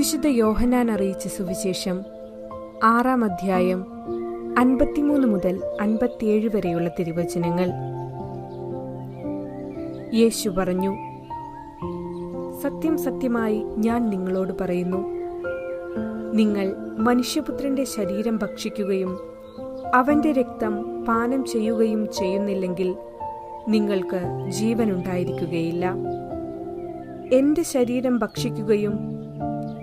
വിശുദ്ധ യോഹന്നാൻ അറിയിച്ച സുവിശേഷം 6-ാം അധ്യായം 53 മുതൽ 57 വരെയുള്ള തിരുവചനങ്ങൾ. യേശു പറഞ്ഞു, സത്യം സത്യമായി ഞാൻ നിങ്ങളോട് പറയുന്നു, നിങ്ങൾ മനുഷ്യപുത്രന്റെ ശരീരം ഭക്ഷിക്കുകയും അവന്റെ രക്തം പാനം ചെയ്യുകയും ചെയ്യുന്നില്ലെങ്കിൽ നിങ്ങൾക്ക് ജീവനുണ്ടായിരിക്കുകയില്ല. എന്റെ ശരീരം ഭക്ഷിക്കുകയും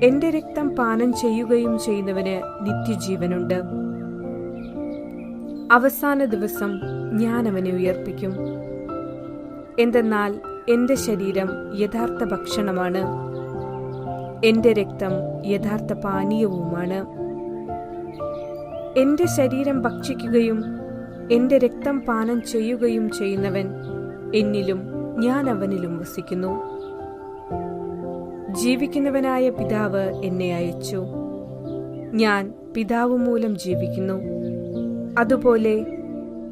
എന്റെ രക്തം പാനം ചെയ്യുകയും ചെയ്യുന്നവന് നിത്യജീവനുണ്ട്. അവസാന ദിവസം ഞാൻ അവനെ ഉയർപ്പിക്കും. എന്തെന്നാൽ എന്റെ ശരീരം യഥാർത്ഥ ഭക്ഷണമാണ്, എന്റെ രക്തം യഥാർത്ഥ പാനീയവുമാണ്. എന്റെ ശരീരം ഭക്ഷിക്കുകയും എന്റെ രക്തം പാനം ചെയ്യുകയും ചെയ്യുന്നവൻ എന്നിലും ഞാൻ അവനിലും വസിക്കുന്നു. ജീവിക്കുന്നവനായ പിതാവ് എന്നെ അയച്ചു. ഞാൻ പിതാവ് മൂലം ജീവിക്കുന്നു. അതുപോലെ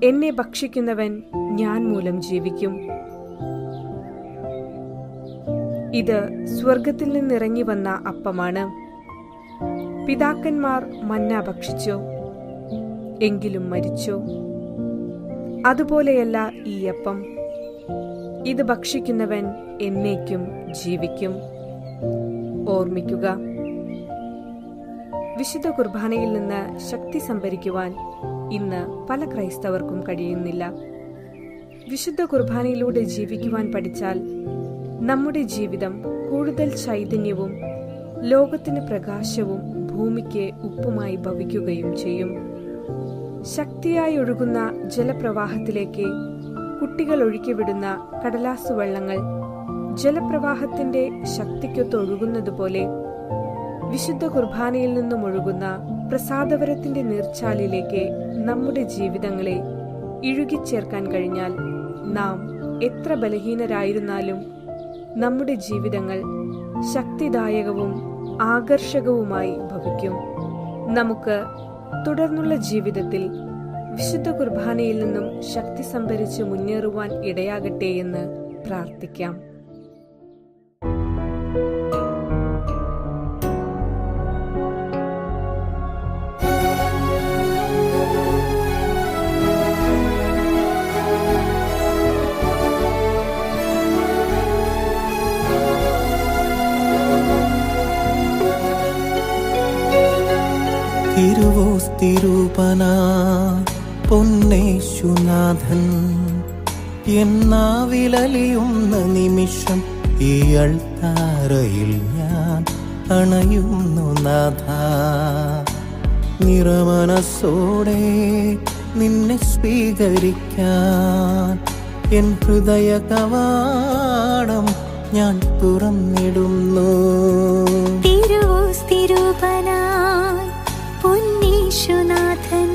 എന്നെ ഭക്ഷിക്കുന്നവൻ ഞാൻ മൂലം ജീവിക്കും. ഇത് സ്വർഗത്തിൽ നിന്നിറങ്ങി വന്ന അപ്പമാണ്. പിതാക്കന്മാർ മന്ന ഭക്ഷിച്ചു, എങ്കിലും മരിച്ചു. അതുപോലെയല്ല ഈ അപ്പം. ഇത് ഭക്ഷിക്കുന്നവൻ എന്നേക്കും ജീവിക്കും. ഓർമ്മിക്കുക, വിശുദ്ധ കുർബാനയിൽ നിന്ന് ശക്തി സംഭരിക്കുവാൻ ഇന്ന് പല ക്രൈസ്തവർക്കും കഴിയുന്നില്ല. വിശുദ്ധ കുർബാനയിലൂടെ ജീവിക്കുവാൻ പഠിച്ചാൽ നമ്മുടെ ജീവിതം കൂടുതൽ ചൈതന്യവും ലോകത്തിന് പ്രകാശവും ഭൂമിക്ക് ഉപ്പുമായി ഭവിക്കുകയും ചെയ്യും. ശക്തിയായി ഒഴുകുന്ന ജലപ്രവാഹത്തിലേക്ക് കുട്ടികൾ ഒഴുക്കിവിടുന്ന കടലാസു വെള്ളങ്ങൾ ജലപ്രവാഹത്തിന്റെ ശക്തിക്കൊത്തൊഴുകുന്നതുപോലെ വിശുദ്ധ കുർബാനയിൽ നിന്നും ഒഴുകുന്ന പ്രസാദവരത്തിന്റെ നീർച്ചാലിലേക്ക് നമ്മുടെ ജീവിതങ്ങളെ ഇഴുകിച്ചേർക്കാൻ കഴിഞ്ഞാൽ നാം എത്ര ബലഹീനരായിരുന്നാലും നമ്മുടെ ജീവിതങ്ങൾ ശക്തിദായകവും ആകർഷകവുമായി ഭവിക്കും. നമുക്ക് തുടർന്നുള്ള ജീവിതത്തിൽ വിശുദ്ധ കുർബാനയിൽ നിന്നും ശക്തി സംഭരിച്ച് മുന്നേറുവാൻ ഇടയാകട്ടെ എന്ന് പ്രാർത്ഥിക്കാം. തിരുവോസ്തിരൂപന പൊന്നേശുനാഥൻ എന്നാവിലലിയുന്ന നിമിഷം ഈ അൾത്താരയിൽ ഞാൻ അണയുന്നു നാഥ. നിറമനസ്സോടെ നിന്നെ സ്വീകരിക്കാൻ എൻ ഹൃദയ കവാടം ഞാൻ തുറന്നിടുന്നു. പൊന്നീശുനാഥൻ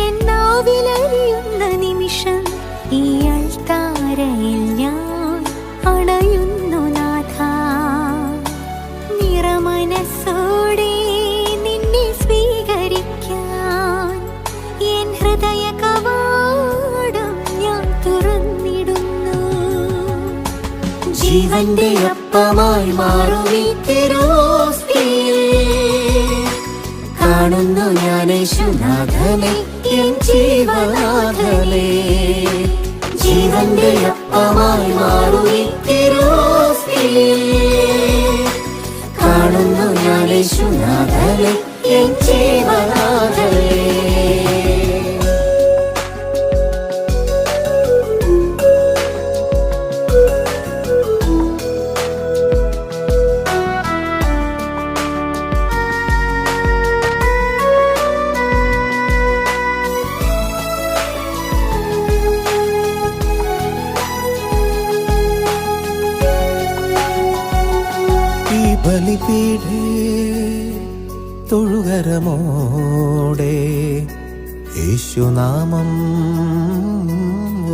എന്നാവിലറിയുന്ന നിമിഷം ഈ അൾത്താരയിൽ ഞാൻ അണയുന്നു നാഥ. നിറമനസ്സോടെ നിന്നെ സ്വീകരിക്കാൻ എൻ ഹൃദയ കവാടം ഞാൻ തുറന്നിടുന്നു. ജീവന്റെ അപ്പമായി മാറും ഈ തിരുവോസ്തിയിൽ കാണുന്നു ഞാൻ യേശുനാഥനെ, എൻ ജീവനാഥനെ. ജീവന്റെ അപ്പമായി മാറും ഈ തിരുവോസ്തിയിൽ കാണുന്നു ഞാൻ യേശുനാഥനെ, എൻ ജീവനാഥനെ. ബലിപീഠേ തൊഴുകരമോടെ യേശുനാമം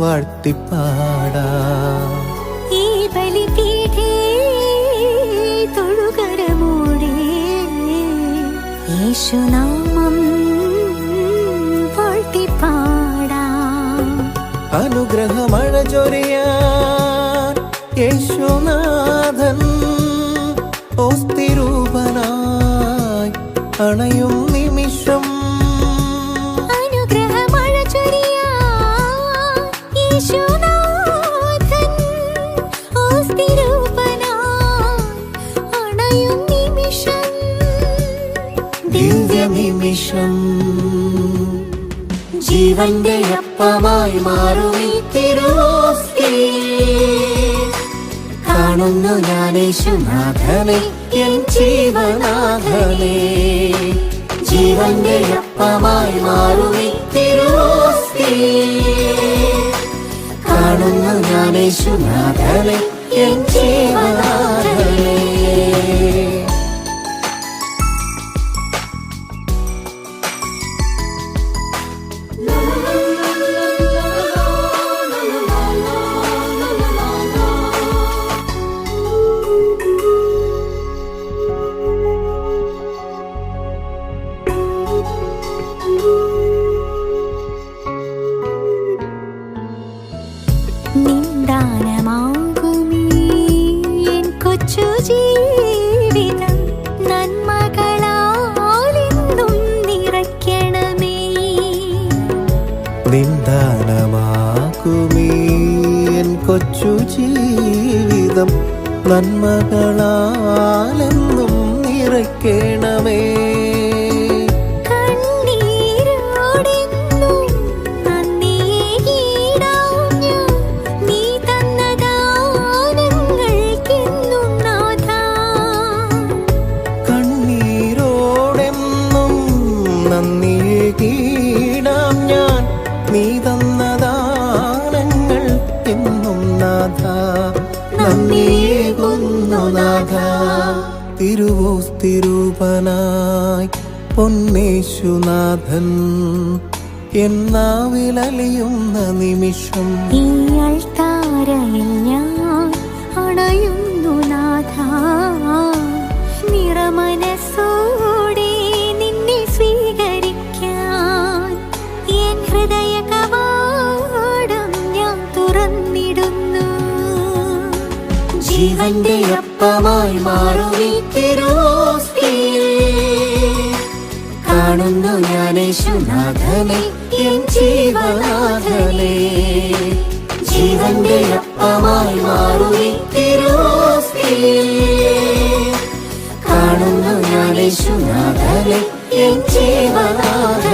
വാഴ്ത്തിപ്പാടാം. ഈ ബലിപീഠേ തൊഴുകരമോടെ യേശുനാമം വാഴ്ത്തിപ്പാടാം. അനുഗ്രഹമഴ ചൊരിയാൻ യേശുനാഥൻ ഓസ്തിരൂപനായി അണയും നിമിഷം അനുഗ്രഹമഴ ചൊരിയാൻ യേശുനാഥൻ ഓസ്തിരൂപനായി അണയും നിമിഷം ദിവ്യ നിമിഷം ജീവന്റെ അപ്പമായി മാറും ഈ തിരുവോസ്തി കാണുന്നു ഞാൻ യേശുനാഥനെ എൻ ജീവനാഥനെ ജീവന്റെ അപ്പമായി മാറും ഈ തിരുവോസ്തി കാണുന്നു ഞാൻ യേശുനാഥനെ എൻ ജീവനാഥനെ നിന്ദാനമാകുമീ എൻ കൊച്ചു ജീവിതം നന്മകളാലെന്നും നിറയ്ക്കണമേ നിന്ദാനമാകുമീ എൻ കൊച്ചു ജീവിതം നന്മകളാലെന്നും നിറയ്ക്കണമേ കണ്ണീരോടെന്നും നന്ദിയേകിടാം ഞാൻ നീ തന്ന ദാനങ്ങൾക്കെന്നും നാഥാ കണ്ണീരോടെന്നും നന്ദിയേകിടാം ഞാൻ നീ തന്ന ദാനങ്ങൾ എന്നും നാഥ നന്ദിയേകുന്നു നാഥ തിരുവോസ്തിരൂപനായി പൊന്നേശുനാഥൻ എന്നാവിലലിയുന്ന നിമിഷം ഈ അൾത്താരയിൽ ഞാൻ അണയുന്നു നാഥാ നിറമനസ്സോടെ നിന്നെ സ്വീകരിക്കാൻ എൻ ഹൃദയ കവാടം ഞാൻ തുറന്നിടുന്നു ജീവന്റെ അപ്പമായി മാറും ഈ തിരുവോസ്തി കാണുന്നു ഞാൻ യേശുനാഥനെ എൻ ജീവനാഥനെ ജീവന്റെ അപ്പമായി മാറും ഈ തിരുവോസ്തി കാണുന്നു ഞാൻ യേശുനാഥനെ എൻ ജീവനാഥനെ